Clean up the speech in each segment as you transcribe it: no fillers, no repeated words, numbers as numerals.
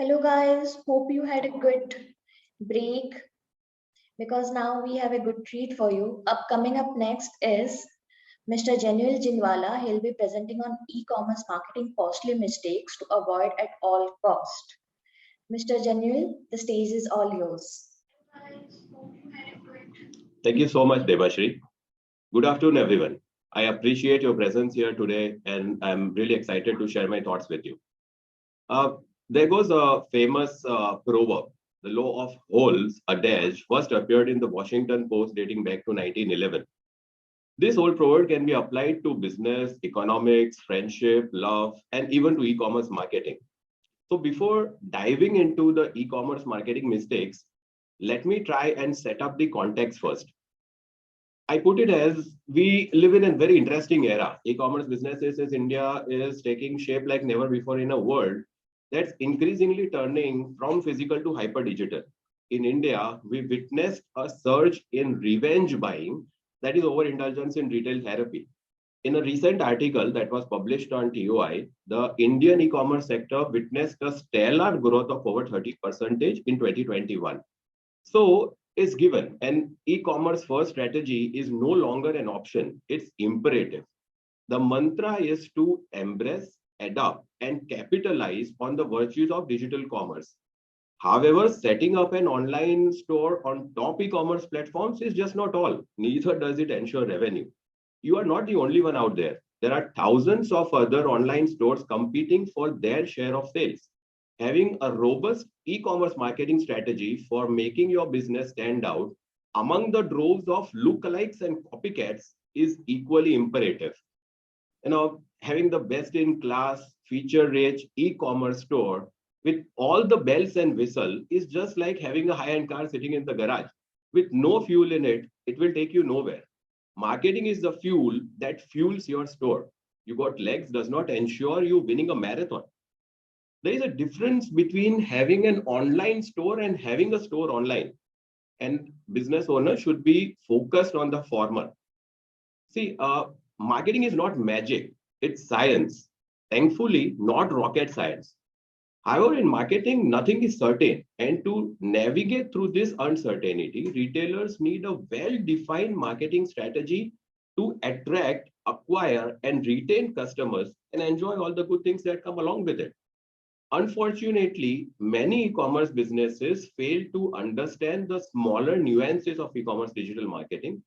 Hello guys, hope you had a good break because now we have a good treat for you. Coming up next is Mr. Jinwala. He'll be presenting on e-commerce marketing costly mistakes to avoid at all cost. Mr. Janul, the stage is all yours. Thank you so much, Debashri. Good afternoon, everyone. I appreciate your presence here today, and I'm really excited to share my thoughts with you. There goes a famous proverb, the law of holes adage, first appeared in the Washington Post dating back to 1911. This old proverb can be applied to business, economics, friendship, love, and even to e-commerce marketing. So before diving into the e-commerce marketing mistakes, let me try and set up the context first. I put it as we live in a very interesting era. E-commerce businesses in India is taking shape like never before in a world that's increasingly turning from physical to hyper digital. In India, we witnessed a surge in revenge buying, that is overindulgence in retail therapy. In a recent article that was published on TOI, the Indian e-commerce sector witnessed a stellar growth of over 30% in 2021. So it's given, an e-commerce first strategy is no longer an option, it's imperative. The mantra is to embrace, adopt, and capitalize on the virtues of digital commerce. However, setting up an online store on top e-commerce platforms is just not all. Neither does it ensure revenue. You are not the only one out there. There are thousands of other online stores competing for their share of sales. Having a robust e-commerce marketing strategy for making your business stand out among the droves of lookalikes and copycats is equally imperative. Having the best-in-class, feature-rich e-commerce store with all the bells and whistle is just like having a high-end car sitting in the garage. With no fuel in it, it will take you nowhere. Marketing is the fuel that fuels your store. You got legs does not ensure you winning a marathon. There is a difference between having an online store and having a store online. And business owners should be focused on the former. See, marketing is not magic, it's science. Thankfully, not rocket science. However, in marketing, nothing is certain. And to navigate through this uncertainty, retailers need a well-defined marketing strategy to attract, acquire, and retain customers and enjoy all the good things that come along with it. Unfortunately, many e-commerce businesses fail to understand the smaller nuances of e-commerce digital marketing.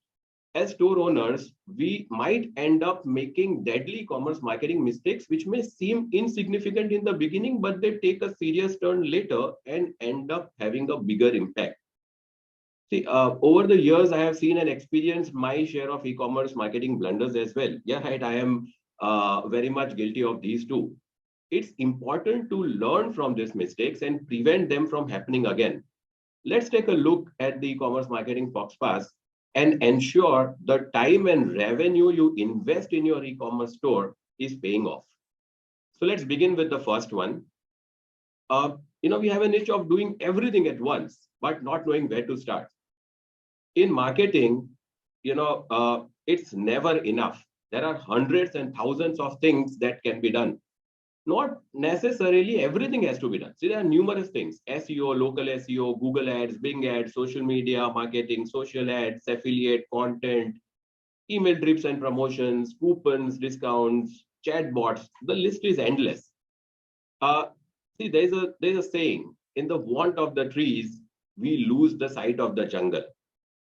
As store owners, we might end up making deadly e-commerce marketing mistakes, which may seem insignificant in the beginning, but they take a serious turn later and end up having a bigger impact. See, over the years, I have seen and experienced my share of e-commerce marketing blunders as well. Yeah, right, I am very much guilty of these too. It's important to learn from these mistakes and prevent them from happening again. Let's take a look at the e-commerce marketing foxpass and ensure the time and revenue you invest in your e-commerce store is paying off. So let's begin with the first one. We have a niche of doing everything at once, but not knowing where to start. In marketing, it's never enough. There are hundreds and thousands of things that can be done. Not necessarily everything has to be done. See, there are numerous things: SEO, local SEO, Google ads, Bing ads, social media marketing, social ads, affiliate content, email drips and promotions, coupons, discounts, chatbots. The list is endless. See, there's a saying: in the want of the trees, we lose the sight of the jungle.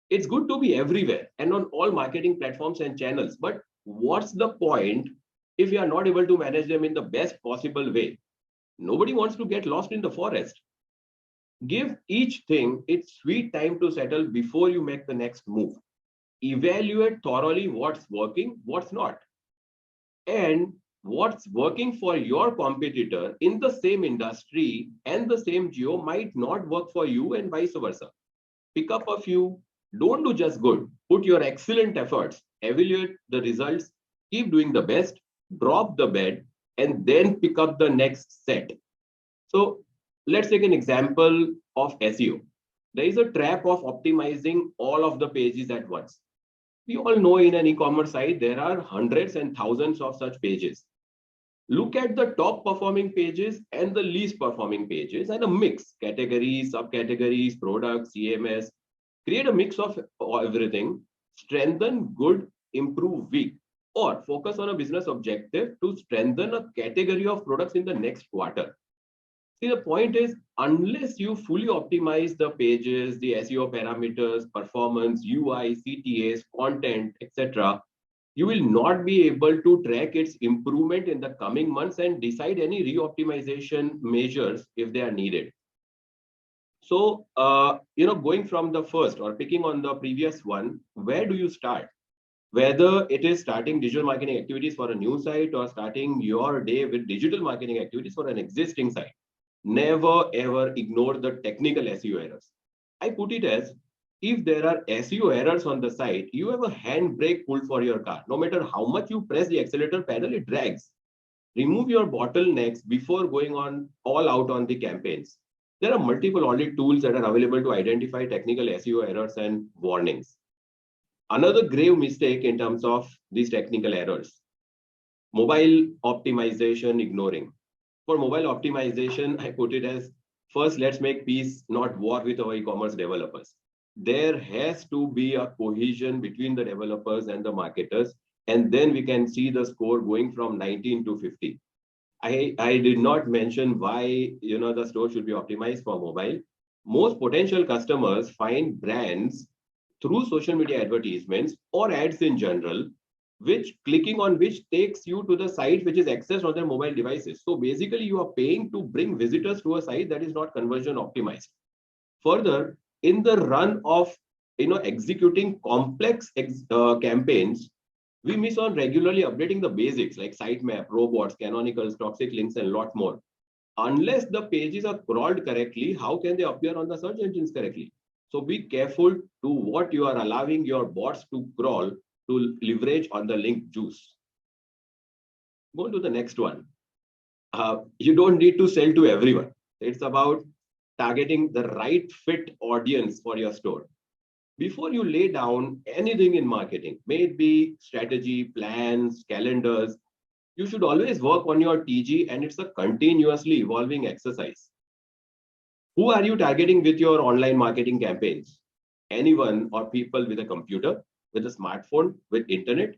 It's good to be everywhere and on all marketing platforms and channels, but what's the point if you are not able to manage them in the best possible way? Nobody wants to get lost in the forest. Give each thing its sweet time to settle before you make the next move. Evaluate thoroughly what's working, what's not, and what's working for your competitor in the same industry and the same geo might not work for you, and vice versa. Pick up a few. Don't do just good. Put your excellent efforts, evaluate the results, keep doing the best, drop the bed, and then pick up the next set. So let's take an example of SEO. There is a trap of optimizing all of the pages at once. We all know in an e-commerce site, there are hundreds and thousands of such pages. Look at the top performing pages and the least performing pages and a mix, categories, subcategories, products, CMS. Create a mix of everything. Strengthen good, improve weak, or focus on a business objective to strengthen a category of products in the next quarter. See, the point is, unless you fully optimize the pages, the SEO parameters, performance, UI, CTAs, content, etc., you will not be able to track its improvement in the coming months and decide any re-optimization measures if they are needed. So, going from the first or picking on the previous one, where do you start? Whether it is starting digital marketing activities for a new site or starting your day with digital marketing activities for an existing site, never ever ignore the technical SEO errors. I put it as, if there are SEO errors on the site, you have a handbrake pulled for your car. No matter how much you press the accelerator pedal, it drags. Remove your bottlenecks before going on all out on the campaigns. There are multiple audit tools that are available to identify technical SEO errors and warnings. Another grave mistake in terms of these technical errors, mobile optimization ignoring. For mobile optimization, I put it as, first, let's make peace, not war with our e-commerce developers. There has to be a cohesion between the developers and the marketers, and then we can see the score going from 19 to 50. I did not mention why the store should be optimized for mobile. Most potential customers find brands through social media advertisements or ads in general, which clicking on which takes you to the site which is accessed on their mobile devices. So basically, you are paying to bring visitors to a site that is not conversion optimized. Further, in the run of executing complex campaigns, we miss on regularly updating the basics like sitemap, robots, canonicals, toxic links, and a lot more. Unless the pages are crawled correctly, how can they appear on the search engines correctly? So be careful to what you are allowing your bots to crawl to leverage on the link juice. Go to the next one. You don't need to sell to everyone. It's about targeting the right fit audience for your store. Before you lay down anything in marketing, may it be strategy, plans, calendars, you should always work on your TG, and it's a continuously evolving exercise. Who are you targeting with your online marketing campaigns? Anyone or people with a computer, with a smartphone, with internet?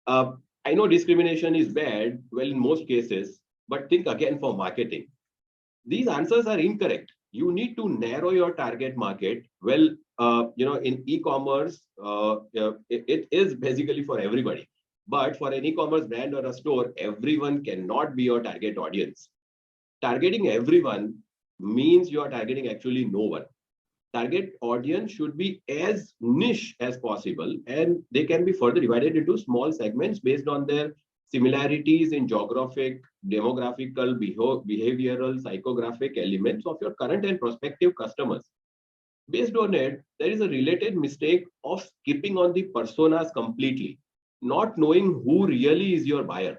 I know discrimination is bad, well, in most cases, but think again for marketing. These answers are incorrect. You need to narrow your target market. Well, in e-commerce, it is basically for everybody. But for an e-commerce brand or a store, everyone cannot be your target audience. Targeting everyone means you are targeting actually no one. Target audience should be as niche as possible, and they can be further divided into small segments based on their similarities in geographic, demographical, behavioral, psychographic elements of your current and prospective customers. Based on it, there is a related mistake of skipping on the personas completely, not knowing who really is your buyer.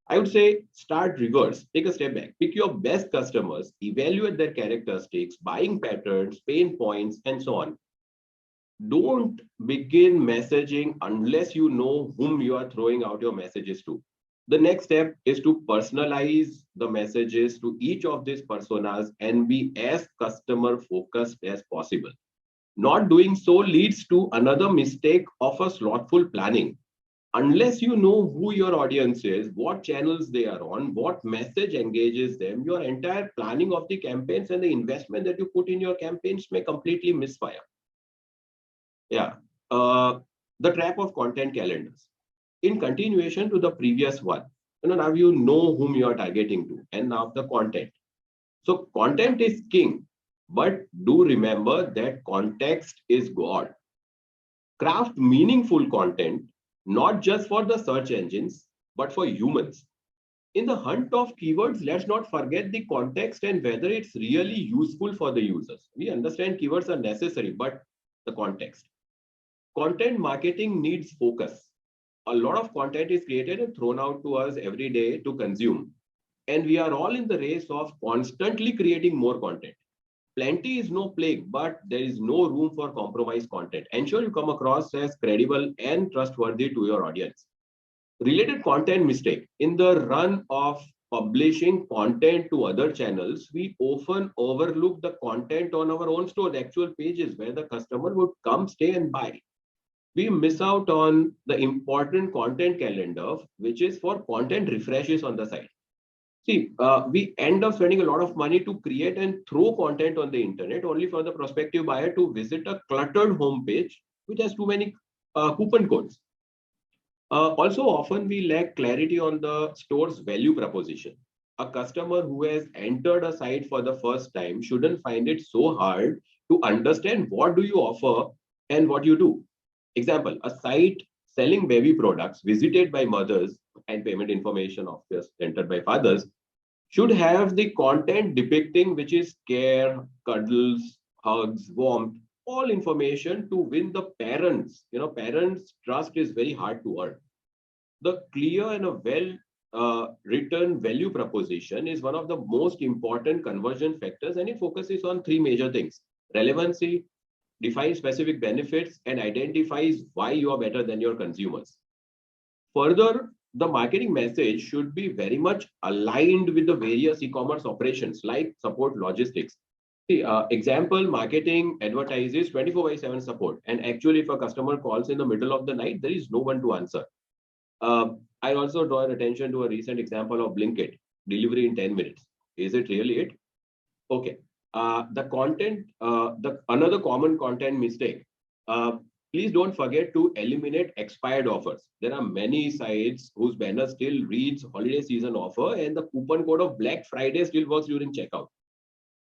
I would say start reverse, take a step back, pick your best customers, evaluate their characteristics, buying patterns, pain points, and so on. Don't begin messaging unless you know whom you are throwing out your messages to. The next step is to personalize the messages to each of these personas and be as customer focused as possible. Not doing so leads to another mistake of a slothful planning. Unless you know who your audience is, what channels they are on, what message engages them, your entire planning of the campaigns and the investment that you put in your campaigns may completely misfire. Yeah. The trap of content calendars. In continuation to the previous one, now you know whom you are targeting to, and now the content. So content is king, but do remember that context is God. Craft meaningful content, not just for the search engines, but for humans. In the hunt of keywords, let's not forget the context and whether it's really useful for the users. We understand keywords are necessary, but the context. Content marketing needs focus. A lot of content is created and thrown out to us every day to consume. And we are all in the race of constantly creating more content. Plenty is no plague, but there is no room for compromised content. Ensure you come across as credible and trustworthy to your audience. Related content mistake. In the run of publishing content to other channels, we often overlook the content on our own store, the actual pages where the customer would come, stay, and buy. We miss out on the important content calendar, which is for content refreshes on the site. See, we end up spending a lot of money to create and throw content on the internet only for the prospective buyer to visit a cluttered homepage which has too many coupon codes. Also, often we lack clarity on the store's value proposition. A customer who has entered a site for the first time shouldn't find it so hard to understand what do you offer and what you do. Example, a site selling baby products visited by mothers and payment information of course entered by fathers should have the content depicting which is care, cuddles, hugs, warmth, all information to win the parents. Parents' trust is very hard to earn. The clear and a well written value proposition is one of the most important conversion factors, and it focuses on three major things: relevancy, defines specific benefits, and identifies why you are better than your consumers. Further, the marketing message should be very much aligned with the various e-commerce operations like support logistics. See, example, marketing advertises 24/7 support, and actually if a customer calls in the middle of the night, there is no one to answer. I also draw your attention to a recent example of Blinkit, delivery in 10 minutes. Is it really it? Okay. Another common content mistake. Please don't forget to eliminate expired offers. There are many sites whose banner still reads holiday season offer and the coupon code of Black Friday still works during checkout.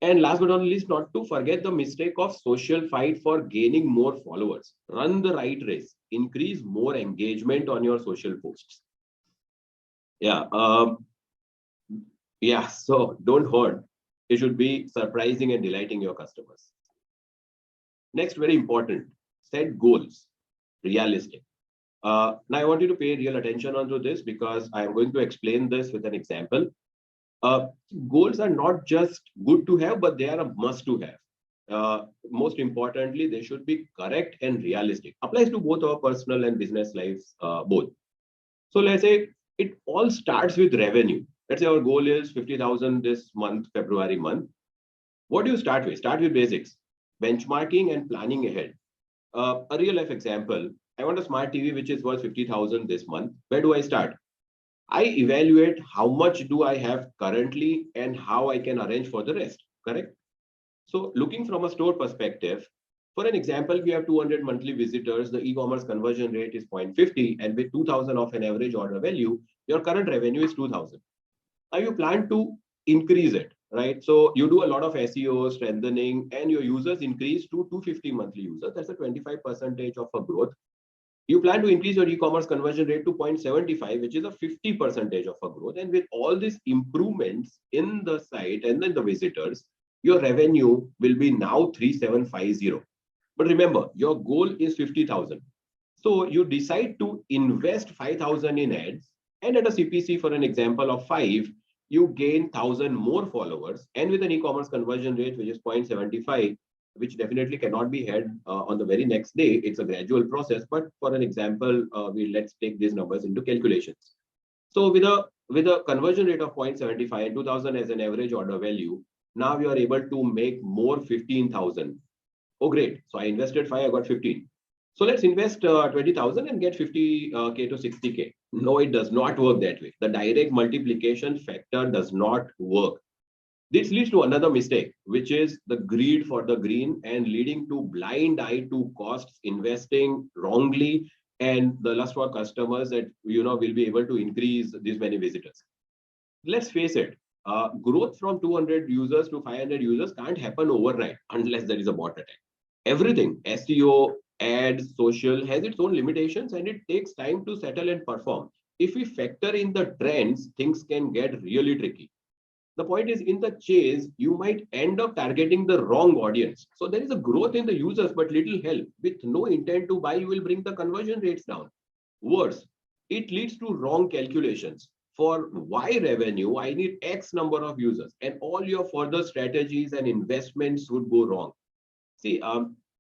And last but not least, not to forget the mistake of social fight for gaining more followers. Run the right race. Increase more engagement on your social posts. Yeah. So don't hoard. It should be surprising and delighting your customers. Next, very important, set goals, realistic. Now I want you to pay real attention onto this because I am going to explain this with an example. Goals are not just good to have, but they are a must to have. Most importantly, they should be correct and realistic. Applies to both our personal and business lives, both. So let's say it all starts with revenue. Let's say our goal is 50,000 this month, February month. What do you start with? Start with basics, benchmarking and planning ahead. A real life example, I want a smart TV which is worth 50,000 this month. Where do I start? I evaluate how much do I have currently and how I can arrange for the rest, correct? So looking from a store perspective, for an example, we have 200 monthly visitors, the e-commerce conversion rate is 0.50, and with 2,000 of an average order value, your current revenue is 2,000. Now you plan to increase it, right? So you do a lot of SEO strengthening and your users increase to 250 monthly users. That's a 25% of a growth. You plan to increase your e-commerce conversion rate to 0.75, which is a 50% of a growth. And with all these improvements in the site and then the visitors, your revenue will be now 3,750. But remember, your goal is 50,000. So you decide to invest 5,000 in ads, and at a CPC, for an example of 5, you gain 1,000 more followers. And with an e-commerce conversion rate, which is 0.75, which definitely cannot be had on the very next day. It's a gradual process, but for an example, let's take these numbers into calculations. So with a conversion rate of 0.75 and 2,000 as an average order value, now you are able to make more 15,000. Oh, great. So I invested 5, I got 15. So let's invest 20,000 and get 50K to 60K. No, it does not work that way. The direct multiplication factor does not work. This leads to another mistake, which is the greed for the green and leading to blind eye to costs, investing wrongly, and the lust for customers that will be able to increase these many visitors. Let's face it, growth from 200 users to 500 users can't happen overnight unless there is a bot attack. Everything, SEO, ads, social, has its own limitations and it takes time to settle and perform. If we factor in the trends, things can get really tricky. The point is, in the chase, you might end up targeting the wrong audience. So there is a growth in the users, but little help. With no intent to buy, you will bring the conversion rates down. Worse, it leads to wrong calculations. For Y revenue, I need X number of users, and all your further strategies and investments would go wrong. See,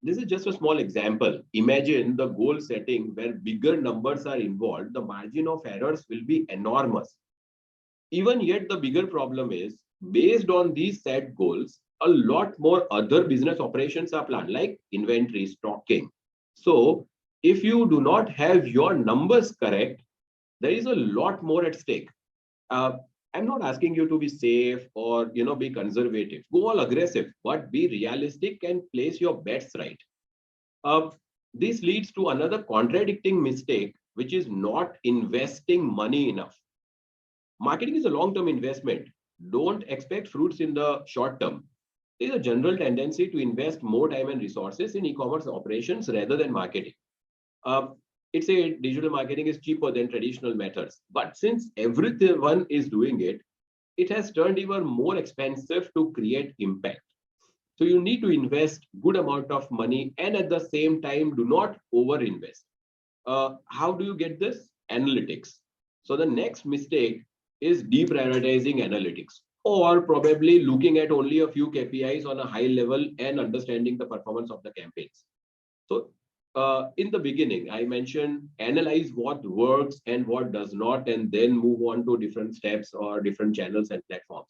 this is just a small example. Imagine the goal setting where bigger numbers are involved, the margin of errors will be enormous. Even yet, the bigger problem is based on these set goals, a lot more other business operations are planned, like inventory, stocking. So, if you do not have your numbers correct, there is a lot more at stake. Uh, I'm not asking you to be safe or be conservative. Go all aggressive, but be realistic and place your bets right. Uh, this leads to another contradicting mistake, which is not investing money enough. Marketing is a long-term investment. Don't expect fruits in the short term. There is a general tendency to invest more time and resources in e-commerce operations rather than marketing. Uh, it's a digital marketing is cheaper than traditional methods, but since everyone is doing it, it has turned even more expensive to create impact. So you need to invest good amount of money and at the same time do not over invest. How do you get this? Analytics. So the next mistake is deprioritizing analytics, or probably looking at only a few KPIs on a high level and understanding the performance of the campaigns. So in the beginning, I mentioned analyze what works and what does not, and then move on to different steps or different channels and platforms.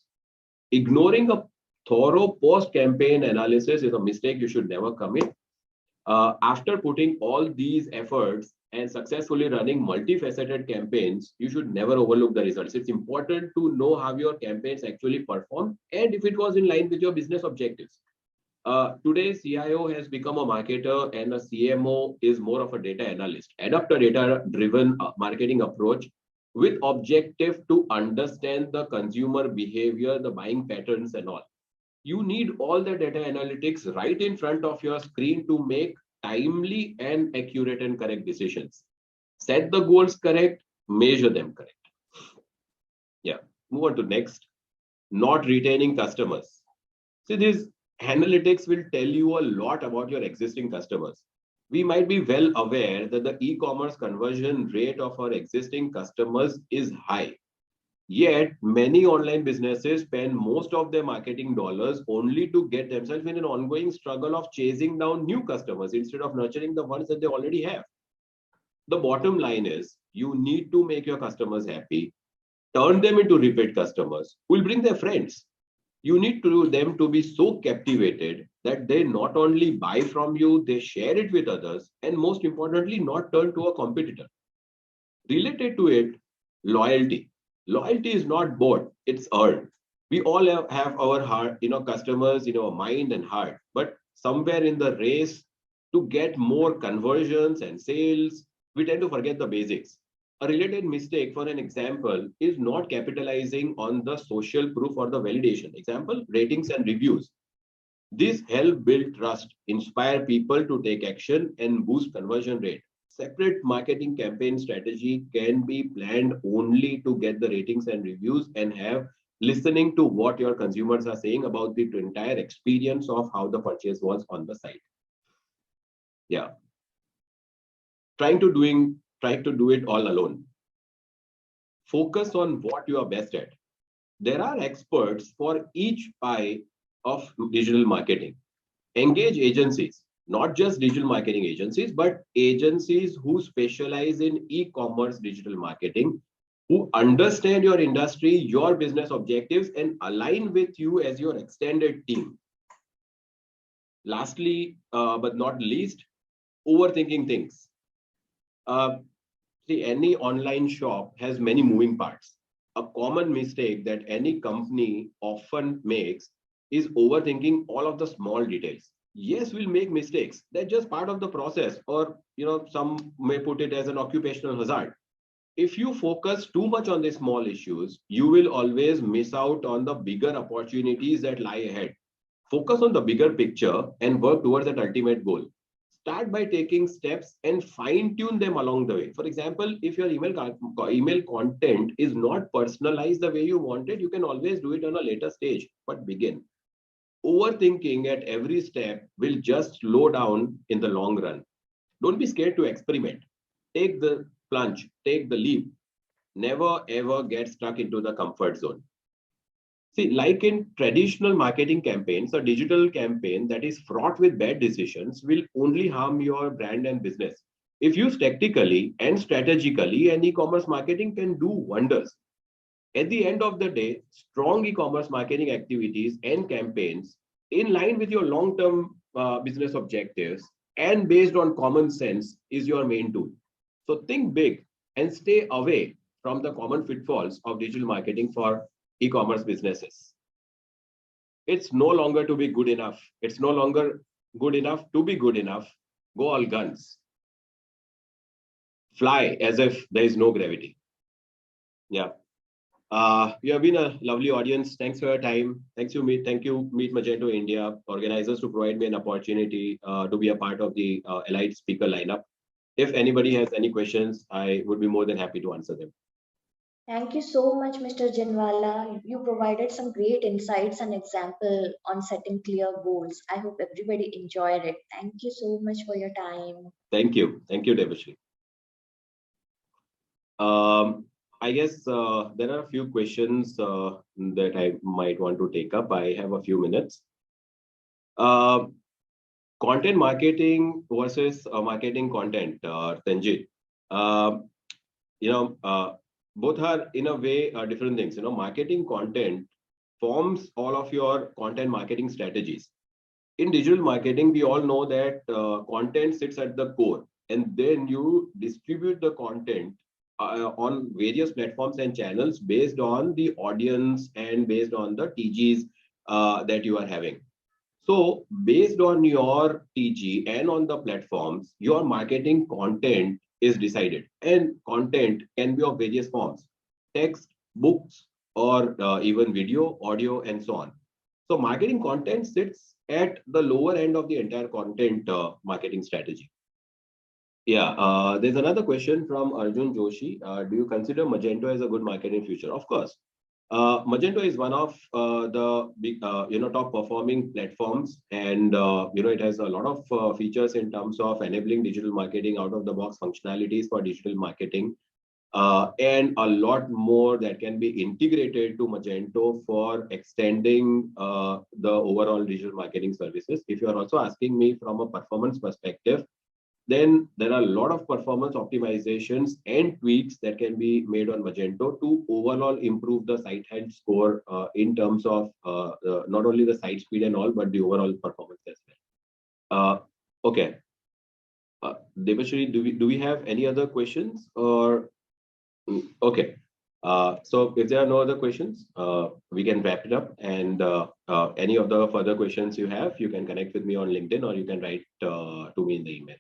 Ignoring a thorough post-campaign analysis is a mistake you should never commit. After putting all these efforts and successfully running multifaceted campaigns, you should never overlook the results. It's important to know how your campaigns actually perform and if it was in line with your business objectives. Today, CIO has become a marketer and a CMO is more of a data analyst. Adopt a data-driven marketing approach with objective to understand the consumer behavior, the buying patterns and all. You need all the data analytics right in front of your screen to make timely and accurate and correct decisions. Set the goals correct, measure them correct. Yeah, move on to next. Not retaining customers. See, these analytics will tell you a lot about your existing customers. We might be well aware that the e-commerce conversion rate of our existing customers is high. Yet, many online businesses spend most of their marketing dollars only to get themselves in an ongoing struggle of chasing down new customers instead of nurturing the ones that they already have. The bottom line is you need to make your customers happy, turn them into repeat customers who will bring their friends. You need them to be so captivated that they not only buy from you, they share it with others, and most importantly, not turn to a competitor. Related to it, loyalty. Loyalty is not bought, it's earned. We all have our heart, customers in our mind and heart, but somewhere in the race to get more conversions and sales, we tend to forget the basics. A related mistake, for an example, is not capitalizing on the social proof or the validation. Example, ratings and reviews. This help build trust, inspire people to take action, and boost conversion rate. Separate marketing campaign strategy can be planned only to get the ratings and reviews and have listening to what your consumers are saying about the entire experience of how the purchase was on the site. Yeah. Trying to do it all alone. Focus on what you are best at. There are experts for each pie of digital marketing. Engage agencies, not just digital marketing agencies, but agencies who specialize in e-commerce digital marketing, who understand your industry, your business objectives, and align with you as your extended team. Lastly, but not least, overthinking things. See, any online shop has many moving parts. A common mistake that any company often makes is overthinking all of the small details. Yes, we'll make mistakes. That's just part of the process, or some may put it as an occupational hazard. If you focus too much on the small issues, you will always miss out on the bigger opportunities that lie ahead. Focus on the bigger picture and work towards that ultimate goal. Start by taking steps and fine tune them along the way. For example, if your email content is not personalized the way you want it, you can always do it on a later stage, but begin. Overthinking at every step will just slow down in the long run. Don't be scared to experiment. Take the plunge, take the leap. Never ever get stuck into the comfort zone. See, like in traditional marketing campaigns, a digital campaign that is fraught with bad decisions will only harm your brand and business. If used tactically and strategically, an e-commerce marketing can do wonders. At the end of the day, strong e-commerce marketing activities and campaigns in line with your long-term business objectives and based on common sense is your main tool. So think big and stay away from the common pitfalls of digital marketing for e-commerce businesses. It's no longer to be good enough. It's no longer good enough to be good enough. Go all guns. Fly as if there is no gravity. Yeah. You have been a lovely audience. Thanks for your time. Thank you, Meet Magento India organizers, to provide me an opportunity to be a part of the Elite speaker lineup. If anybody has any questions, I would be more than happy to answer them. Thank you so much, Mr. Jinwala. You provided some great insights and example on setting clear goals. I hope everybody enjoyed it. Thank you so much for your time. Thank you, Debashri. I guess there are a few questions that I might want to take up. I have a few minutes. Content marketing versus marketing content, Tanjit. Both are in a way different things. Marketing content forms all of your content marketing strategies. In digital marketing, we all know that content sits at the core, and then you distribute the content on various platforms and channels based on the audience and based on the TGs that you are having. So based on your TG and on the platforms, your marketing content is decided, and content can be of various forms: text, books, or even video, audio, and so on. So marketing content sits at the lower end of the entire content marketing strategy. Yeah, there's another question from Arjun Joshi. Do you consider Magento as a good marketing future? Of course. Magento is one of the big, top performing platforms, and it has a lot of features in terms of enabling digital marketing, out of the box functionalities for digital marketing, and a lot more that can be integrated to Magento for extending the overall digital marketing services. If you are also asking me from a performance perspective, then there are a lot of performance optimizations and tweaks that can be made on Magento to overall improve the site health score in terms of not only the site speed and all, but the overall performance as well. Okay. Debashri, do we have any other questions? Or okay. So if there are no other questions, we can wrap it up. And any of the further questions you have, you can connect with me on LinkedIn, or you can write to me in the email.